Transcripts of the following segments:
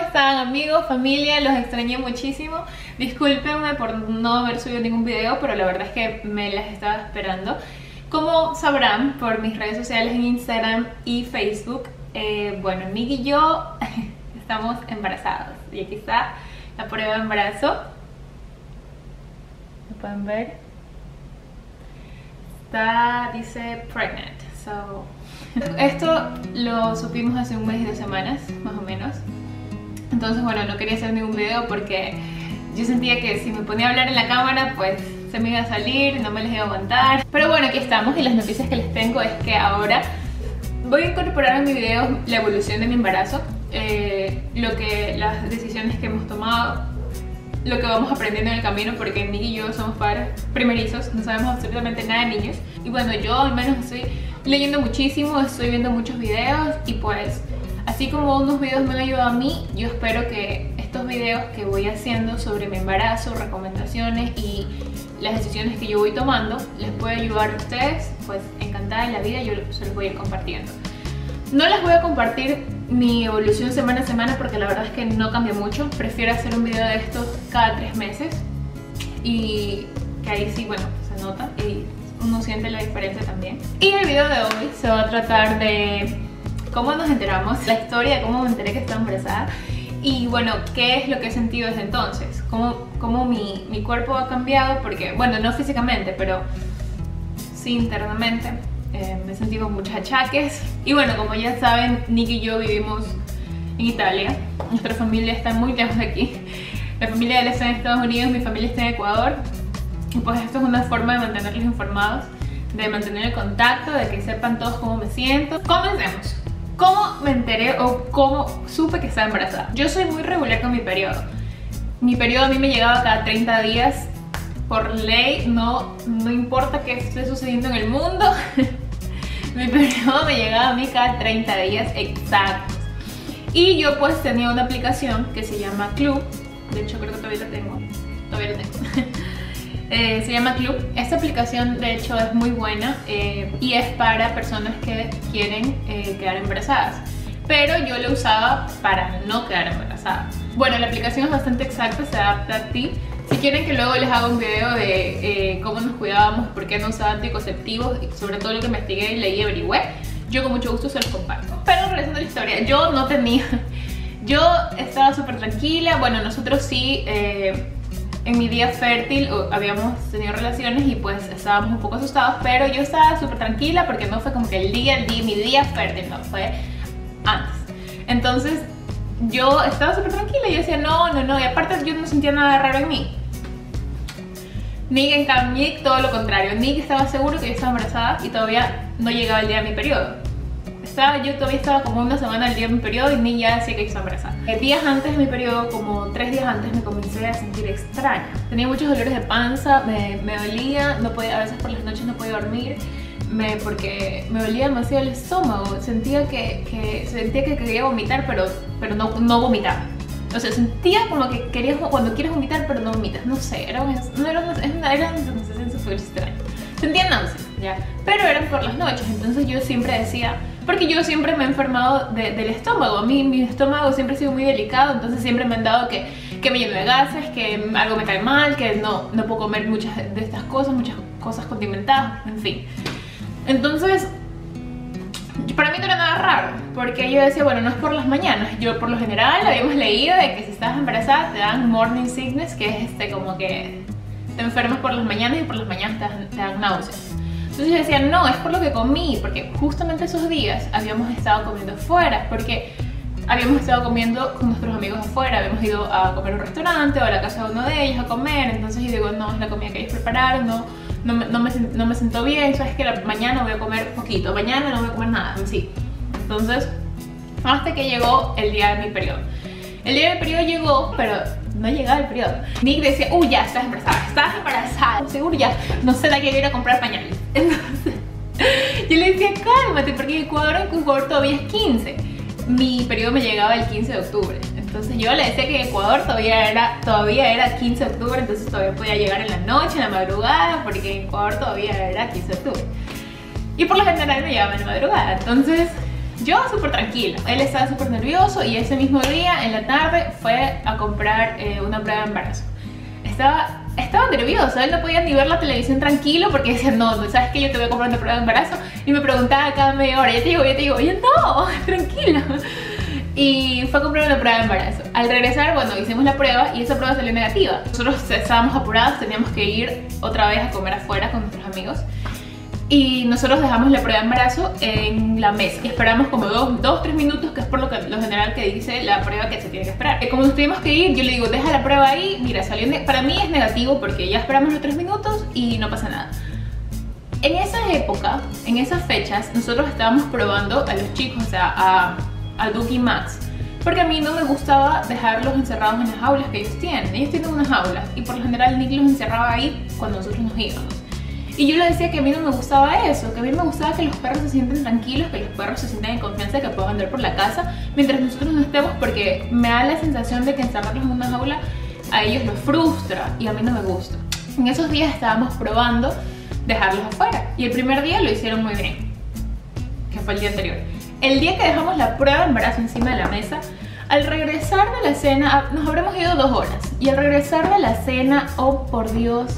están, amigos, familia? Los extrañé muchísimo. Discúlpenme por no haber subido ningún video, pero la verdad es que me las estaba esperando. Como sabrán por mis redes sociales en Instagram y Facebook, bueno, Nick y yo estamos embarazados. Y aquí está la prueba de embarazo. ¿Lo pueden ver? Dice pregnant. So, esto lo supimos hace un mes y 2 semanas, más o menos. Entonces, bueno, no quería hacer ningún video porque yo sentía que si me ponía a hablar en la cámara, pues se me iba a salir, no me les iba a aguantar. Pero bueno, aquí estamos y las noticias que les tengo es que ahora voy a incorporar en mi video la evolución de mi embarazo, las decisiones que hemos tomado, lo que vamos aprendiendo en el camino, porque Nick y yo somos padres primerizos, no sabemos absolutamente nada de niños. Y bueno, yo al menos estoy leyendo muchísimo, estoy viendo muchos videos y pues así como unos videos me han ayudado a mí, yo espero que estos videos que voy haciendo sobre mi embarazo, recomendaciones y las decisiones que yo voy tomando les pueda ayudar a ustedes. Pues encantada en la vida, yo se los voy a ir compartiendo. No les voy a compartir mi evolución semana a semana porque la verdad es que no cambia mucho. Prefiero hacer un video de estos cada 3 meses y que ahí sí, bueno, se nota y uno siente la diferencia también. Y el video de hoy se va a tratar de cómo nos enteramos, la historia de cómo me enteré que estaba embarazada y bueno, qué es lo que he sentido desde entonces, cómo mi cuerpo ha cambiado, porque bueno, no físicamente, pero sí internamente. Me he sentido con muchos achaques y bueno, como ya saben, Nick y yo vivimos en Italia. Nuestra familia está muy lejos de aquí. La familia de él está en Estados Unidos, mi familia está en Ecuador. Y pues esto es una forma de mantenerlos informados, de mantener el contacto, de que sepan todos cómo me siento. Comencemos. ¿Cómo me enteré o cómo supe que estaba embarazada? Yo soy muy regular con mi periodo. Mi periodo a mí me llegaba cada 30 días. Por ley, no importa qué esté sucediendo en el mundo, mi periodo me llegaba a mí cada 30 días exactos. Y yo pues tenía una aplicación que se llama Club. De hecho creo que todavía la tengo. Se llama Club. Esta aplicación de hecho es muy buena y es para personas que quieren quedar embarazadas. Pero yo la usaba para no quedar embarazada. Bueno, la aplicación es bastante exacta, se adapta a ti. Si quieren que luego les haga un video de cómo nos cuidábamos, por qué no usaba anticonceptivos y sobre todo lo que investigué, leí y averigüé, yo con mucho gusto se los comparto. Pero regresando a la historia, yo estaba súper tranquila. Bueno, nosotros sí, en mi día fértil habíamos tenido relaciones y pues estábamos un poco asustados, pero yo estaba súper tranquila porque no fue como que mi día fértil, no, fue antes. Entonces yo estaba súper tranquila y yo decía no, y aparte yo no sentía nada raro en mí. Nick, en cambio, todo lo contrario. Nick estaba seguro que yo estaba embarazada y todavía no llegaba el día de mi periodo. Yo todavía estaba como 1 semana del día de mi periodo y Nick ya decía que yo estaba embarazada. Días antes de mi periodo, como 3 días antes, me comencé a sentir extraña. Tenía muchos dolores de panza, me dolía, no podía, a veces por las noches no podía dormir. Porque me dolía demasiado el estómago, sentía que quería vomitar, pero no vomitaba. O sea, sentía como que cuando quieres vomitar, pero no vomitas. No sé, era una sensación súper extraña. Sentía náuseas, ya, pero eran por las noches. Entonces yo siempre decía, porque yo siempre me he enfermado del estómago. A mí mi estómago siempre ha sido muy delicado, entonces siempre me han dado que me lleno de gases, que algo me cae mal, que no puedo comer muchas de estas cosas, muchas cosas condimentadas, en fin. Entonces, para mí no era nada raro, porque yo decía, bueno, no es por las mañanas. Yo por lo general habíamos leído de que si estás embarazada te dan morning sickness, que es como que te enfermas por las mañanas y por las mañanas te dan náuseas. Entonces yo decía, no, es por lo que comí, porque justamente esos días habíamos estado comiendo afuera, porque habíamos estado comiendo con nuestros amigos afuera, habíamos ido a comer a un restaurante o a la casa de uno de ellos a comer. Entonces yo digo, no, es la comida que ellos prepararon, no me sentó bien, sabes que mañana voy a comer poquito, mañana no voy a comer nada, sí. Entonces, hasta que llegó el día de mi periodo. El día de mi periodo llegó, pero no llegaba el periodo. Nick decía, ya estás embarazada, seguro ya, no sé la que ir a comprar pañales. Entonces, yo le decía, cálmate, porque en Ecuador todavía es 15. Mi periodo me llegaba el 15 de octubre. Entonces yo le decía que en Ecuador todavía era 15 de octubre, entonces todavía podía llegar en la noche, en la madrugada, porque en Ecuador todavía era 15 de octubre. Y por lo general me llegaba en la madrugada. Entonces Yo súper tranquila, él estaba súper nervioso y ese mismo día en la tarde fue a comprar una prueba de embarazo. Estaba nervioso, él no podía ni ver la televisión tranquilo porque decía, no, ¿sabes qué? Yo te voy a comprar una prueba de embarazo. Y me preguntaba cada media hora, ya te digo, oye, no, tranquilo. Y fue a comprar una prueba de embarazo. Al regresar, bueno, hicimos la prueba y esa prueba salió negativa. Nosotros estábamos apurados, teníamos que ir otra vez a comer afuera con nuestros amigos. Y nosotros dejamos la prueba de embarazo en la mesa y esperamos como 2-3 minutos, que es por lo general que dice la prueba que se tiene que esperar. Como nos tuvimos que ir, yo le digo, deja la prueba ahí, mira, salió para mí es negativo porque ya esperamos los 3 minutos y no pasa nada. En esa época, en esas fechas, nosotros estábamos probando a los chicos, o sea, a Duke y Max, porque a mí no me gustaba dejarlos encerrados en las jaulas que ellos tienen. Ellos tienen unas jaulas y por lo general Nick los encerraba ahí cuando nosotros nos íbamos. Y yo le decía que a mí no me gustaba eso, que a mí me gustaba que los perros se sienten tranquilos, que los perros se sientan en confianza, que puedan andar por la casa mientras nosotros no estemos, porque me da la sensación de que encerrarlos en una jaula a ellos los frustra y a mí no me gusta. En esos días estábamos probando dejarlos afuera y el primer día lo hicieron muy bien, que fue el día anterior. El día que dejamos la prueba de embarazo encima de la mesa, al regresar de la cena, nos habremos ido 2 horas y al regresar de la cena, oh por Dios,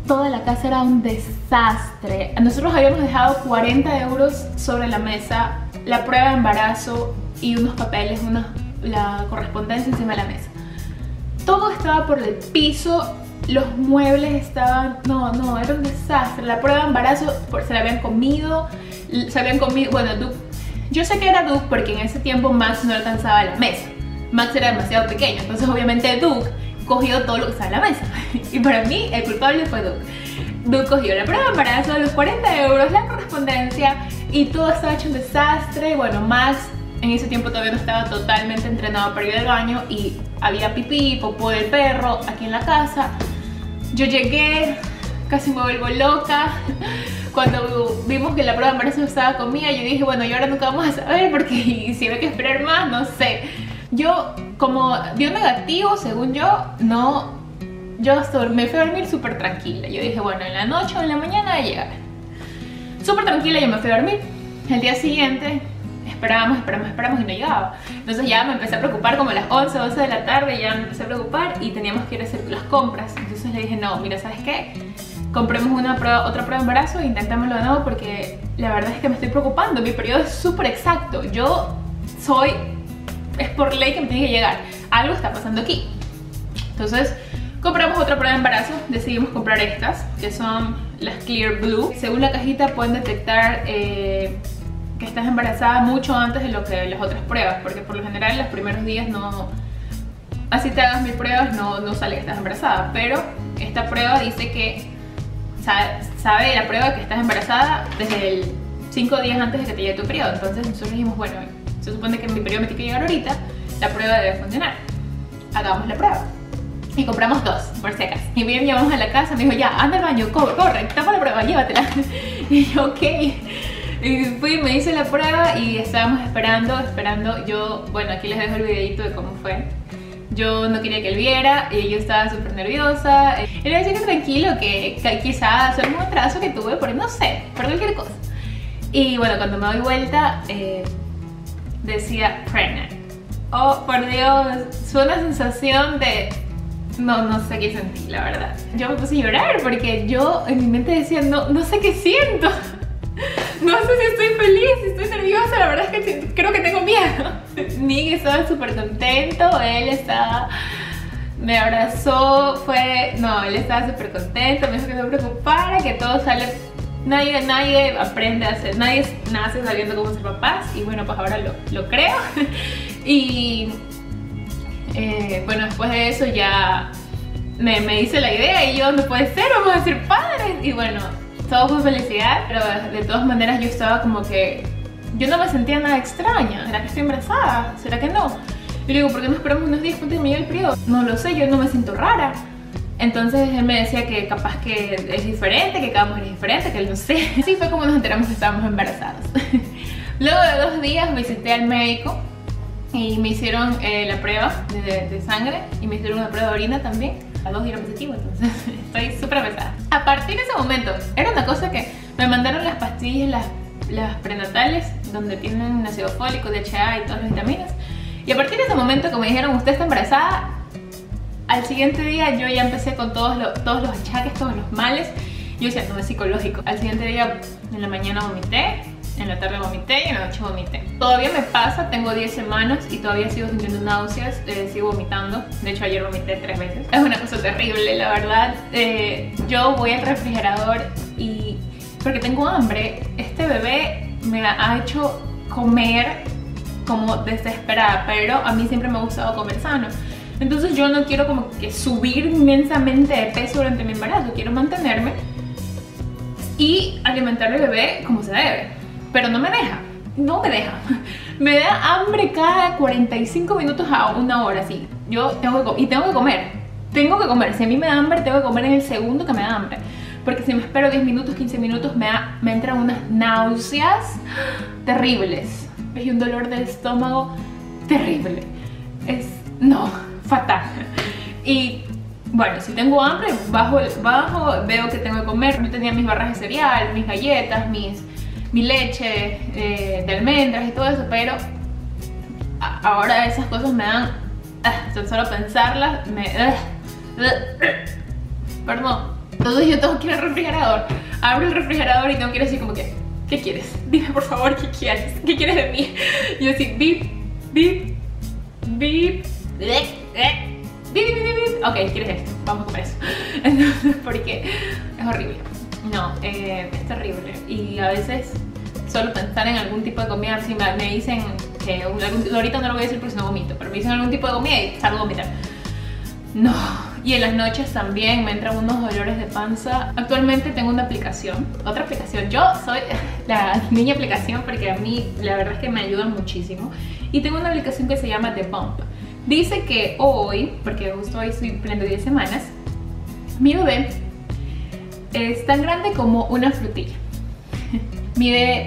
toda la casa era un desastre. Nosotros habíamos dejado 40 euros sobre la mesa, la prueba de embarazo y unos papeles, la correspondencia encima de la mesa. Todo estaba por el piso, los muebles estaban... No, era un desastre. La prueba de embarazo se la habían comido, bueno, Duke, yo sé que era Duke porque en ese tiempo Max no alcanzaba la mesa. Max era demasiado pequeño, entonces obviamente Duke cogió todo lo que estaba en la mesa. Y para mí el culpable fue Duke. Duke cogió la prueba de embarazo, los 40 euros, la correspondencia y todo estaba hecho un desastre. Bueno, Max en ese tiempo todavía no estaba totalmente entrenado para ir al baño y había pipí, popó del perro aquí en la casa. Yo llegué, casi me vuelvo loca. Cuando vimos que la prueba de embarazo estaba conmigo, yo dije, bueno, y ahora nunca vamos a saber porque si hay que esperar más, no sé. Yo, como dio negativo, según yo, me fui a dormir súper tranquila. Yo dije, bueno, en la noche o en la mañana de llegar. Súper tranquila, yo me fui a dormir. El día siguiente esperábamos y no llegaba. Entonces ya me empecé a preocupar, como a las 11, 12 de la tarde ya me empecé a preocupar y teníamos que ir a hacer las compras. Entonces le dije, no, mira, ¿sabes qué? Compremos otra prueba de embarazo e intentémoslo de nuevo porque la verdad es que me estoy preocupando. Mi periodo es súper exacto. Es por ley que me tiene que llegar. Algo está pasando aquí. Entonces compramos otra prueba de embarazo. Decidimos comprar estas, que son las Clear Blue. Según la cajita pueden detectar que estás embarazada mucho antes de lo que las otras pruebas, porque por lo general en los primeros días no... Así te hagas 1000 pruebas, no sale que estás embarazada. Pero esta prueba dice que sabe la prueba que estás embarazada desde el 5 días antes de que te llegue tu periodo. Entonces nosotros dijimos, bueno, se supone que mi periodo me tiene que llegar ahorita, la prueba debe funcionar, hagamos la prueba. Y compramos 2, por si acaso. Y bien, llevamos a la casa, me dijo, ya, anda al baño, corre, tapa la prueba, llévatela. Y yo, ok. Y fui, me hice la prueba y estábamos esperando. Yo, bueno, aquí les dejo el videito de cómo fue. Yo no quería que él viera, y yo estaba súper nerviosa. Él me decía que tranquilo, que quizás sea un atraso que tuve, por no sé, por cualquier cosa. Y bueno, cuando me doy vuelta, decía pregnant. Oh, por Dios, fue una sensación de... No sé qué sentí, la verdad. Yo me puse a llorar porque yo en mi mente decía, no sé qué siento. No sé si estoy feliz, si estoy nerviosa, la verdad es que creo que tengo miedo. Nick estaba súper contento, me abrazó, él estaba súper contento, me dijo que no me preocupara, que todo sale... Nadie aprende a hacer, nadie nace sabiendo cómo ser papás y bueno, pues ahora lo creo. Y bueno, después de eso ya me hice la idea y yo, no puede ser, vamos a ser padres. Y bueno, todo fue felicidad, pero de todas maneras yo estaba como que... Yo no me sentía nada extraña. ¿Será que estoy embarazada? ¿Será que no? Y le digo, ¿por qué no esperamos unos días antes de que me llegue el periodo? No lo sé, yo no me siento rara. Entonces él me decía que capaz que es diferente, que cada mujer es diferente, que él no sé. Así fue como nos enteramos que estábamos embarazadas. Luego de 2 días visité al médico y me hicieron la prueba de sangre y me hicieron una prueba de orina también. Las 2 dieron positivo, entonces estoy súper pesada. A partir de ese momento, era una cosa que me mandaron las pastillas, las prenatales donde tienen ácido fólico, DHA y todas las vitaminas. Y a partir de ese momento que me dijeron, usted está embarazada, al siguiente día yo ya empecé con todos los achaques, todos los males. Yo decía, no, es psicológico. Al siguiente día, en la mañana vomité, en la tarde vomité y en la noche vomité. Todavía me pasa, tengo 10 semanas y todavía sigo sintiendo náuseas, sigo vomitando. De hecho, ayer vomité 3 veces. Es una cosa terrible, la verdad. Yo voy al refrigerador y... porque tengo hambre. Este bebé me ha hecho comer como desesperada, pero a mí siempre me ha gustado comer sano. Entonces yo no quiero como que subir inmensamente de peso durante mi embarazo, quiero mantenerme y alimentar al bebé como se debe. Pero no me deja, me da hambre cada 45 minutos a una hora, sí. Yo tengo que comer, si a mí me da hambre tengo que comer en el segundo que me da hambre. Porque si me espero 10 minutos, 15 minutos me entran unas náuseas terribles. Y un dolor de estómago terrible. No, fatal. Y bueno, si tengo hambre, bajo, veo que tengo que comer. Yo tenía mis barras de cereal, mis galletas, mi leche de almendras y todo eso, pero ahora esas cosas me dan... solo pensarlas, perdón. Entonces yo tengo que ir al refrigerador. Abro el refrigerador y tengo que ir así como que, ¿qué quieres? Dime por favor, ¿qué quieres? ¿Qué quieres de mí? Y yo así, bip, bip, bip, ok, ¿quieres esto? Vamos a comer eso. Entonces, porque es horrible. No, es terrible. Y a veces solo pensar en algún tipo de comida, si me dicen que ahorita no lo voy a decir porque si no vomito, pero me dicen algún tipo de comida y salgo a vomitar. No. Y en las noches también me entran unos dolores de panza. Actualmente tengo una aplicación, otra aplicación. Yo soy la niña aplicación porque a mí la verdad es que me ayudan muchísimo. Y tengo una aplicación que se llama The Pump. Dice que hoy, porque justo hoy estoy cumpliendo 10 semanas, mi bebé es tan grande como una frutilla.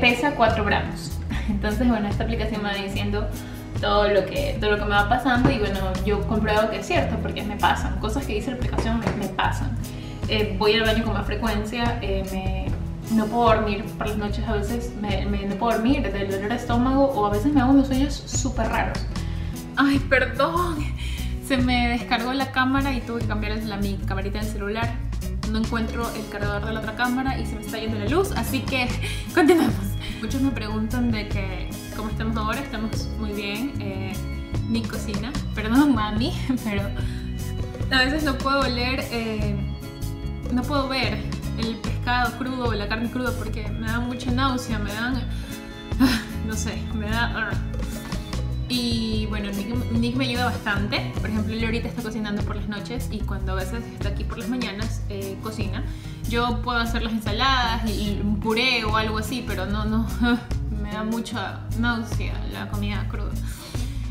Pesa 4 gramos. Entonces, bueno, esta aplicación me va diciendo todo lo que me va pasando y bueno, yo compruebo que es cierto porque me pasan. Cosas que dice la aplicación me pasan. Voy al baño con más frecuencia, no puedo dormir por las noches, a veces no puedo dormir del dolor de estómago o a veces me hago unos sueños súper raros. Ay, perdón, se me descargó la cámara y tuve que cambiar mi camarita del celular. No encuentro el cargador de la otra cámara y se me está yendo la luz, así que continuamos. Muchos me preguntan de que cómo estamos ahora. Estamos muy bien. Mi cocina, perdón mami, pero a veces no puedo oler, no puedo ver el pescado crudo o la carne cruda porque me da mucha náusea, me dan, no sé, me da... Y bueno, Nick me ayuda bastante. Por ejemplo, él ahorita está cocinando por las noches y cuando a veces está aquí por las mañanas cocina. Yo puedo hacer las ensaladas y un puré o algo así, pero no me da mucha náusea la comida cruda.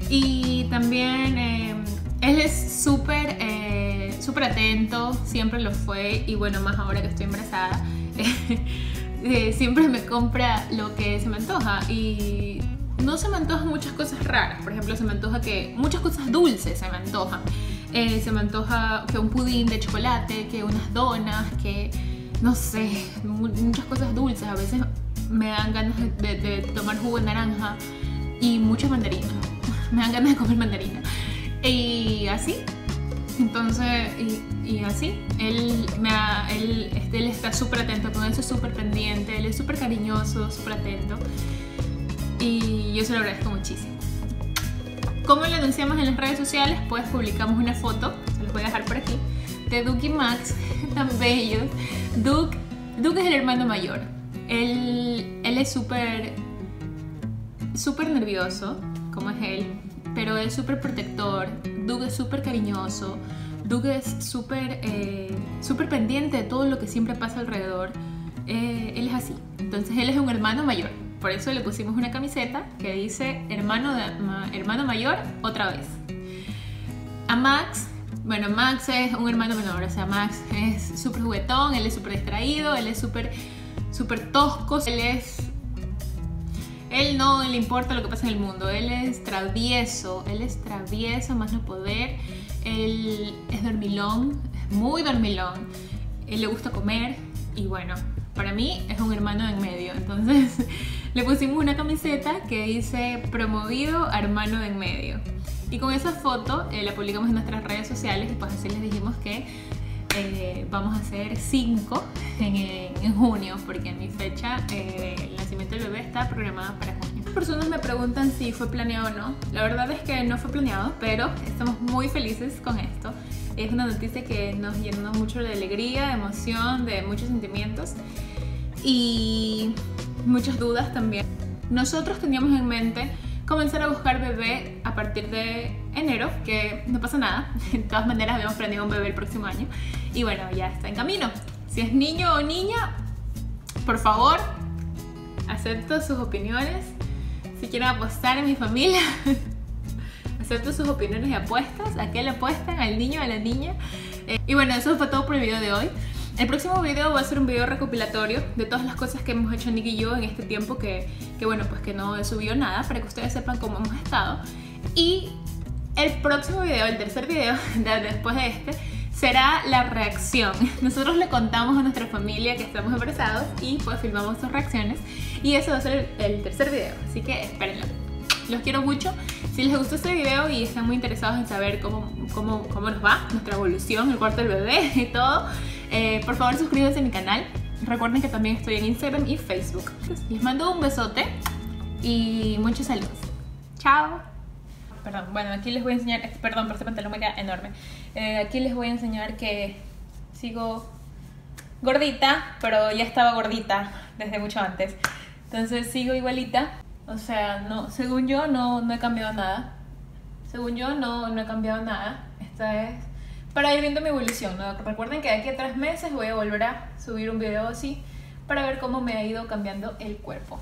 Y también él es súper atento, siempre lo fue y bueno, más ahora que estoy embarazada. Siempre me compra lo que se me antoja y no se me antojan muchas cosas raras. Por ejemplo, se me antoja que muchas cosas dulces se me antojan. Se me antoja que un pudín de chocolate, que unas donas, que no sé, muchas cosas dulces. A veces me dan ganas de tomar jugo de naranja y mucha mandarina. Me dan ganas de comer mandarina. Y así. Entonces, y así. Él está súper atento con eso, súper pendiente. Él es súper cariñoso, súper atento. Y yo se lo agradezco muchísimo. ¿Cómo lo anunciamos en las redes sociales? Pues publicamos una foto, se los voy a dejar por aquí, de Duke y Max, tan bellos. Duke es el hermano mayor. Él es súper nervioso, como es él, pero es súper protector. Duke es súper cariñoso. Duke es súper pendiente de todo lo que siempre pasa alrededor. Él es así. Entonces él es un hermano mayor. Por eso le pusimos una camiseta que dice hermano mayor otra vez. A Max, bueno, Max es un hermano menor, o sea, Max es súper juguetón, él es súper distraído, él es súper tosco, él no le importa lo que pasa en el mundo, él es travieso más no poder, él es dormilón, es muy dormilón, él le gusta comer y bueno, para mí es un hermano en medio, entonces Le pusimos una camiseta que dice promovido hermano en medio. Y con esa foto la publicamos en nuestras redes sociales y pues así les dijimos que vamos a hacer 5 en junio, porque mi fecha el nacimiento del bebé está programada para junio. Muchas personas me preguntan si fue planeado o no. La verdad es que no fue planeado, pero estamos muy felices con esto. Es una noticia que nos llenó mucho de alegría, de emoción, de muchos sentimientos y muchas dudas también. Nosotros teníamos en mente comenzar a buscar bebé a partir de enero, que no pasa nada. De todas maneras habíamos planeado un bebé el próximo año y bueno, ya está en camino. Si es niño o niña, por favor, acepto sus opiniones. Si quieren apostar en mi familia, acepto sus opiniones y apuestas. ¿A qué le apuestan? ¿Al niño o a la niña? Y bueno, eso fue todo por el video de hoy. El próximo video va a ser un video recopilatorio de todas las cosas que hemos hecho Nick y yo en este tiempo que bueno, pues que no he subido nada, para que ustedes sepan cómo hemos estado. Y el próximo video, el tercer video después de este, será la reacción. Nosotros le contamos a nuestra familia que estamos embarazados y pues filmamos sus reacciones. Y eso va a ser el tercer video, así que espérenlo. Los quiero mucho. Si les gustó este video y están muy interesados en saber cómo nos va, nuestra evolución, el cuarto del bebé y todo, por favor suscríbanse a mi canal. Recuerden que también estoy en Instagram y Facebook. Les mando un besote y muchos saludos. Chao. Perdón, bueno, aquí les voy a enseñar, perdón, pero este pantalón me queda enorme. Aquí les voy a enseñar que sigo gordita, pero ya estaba gordita desde mucho antes. Entonces sigo igualita. O sea, no, según yo no he cambiado nada. Según yo no he cambiado nada. Esta es para ir viendo mi evolución, ¿no? Recuerden que de aquí a 3 meses voy a volver a subir un video así para ver cómo me ha ido cambiando el cuerpo.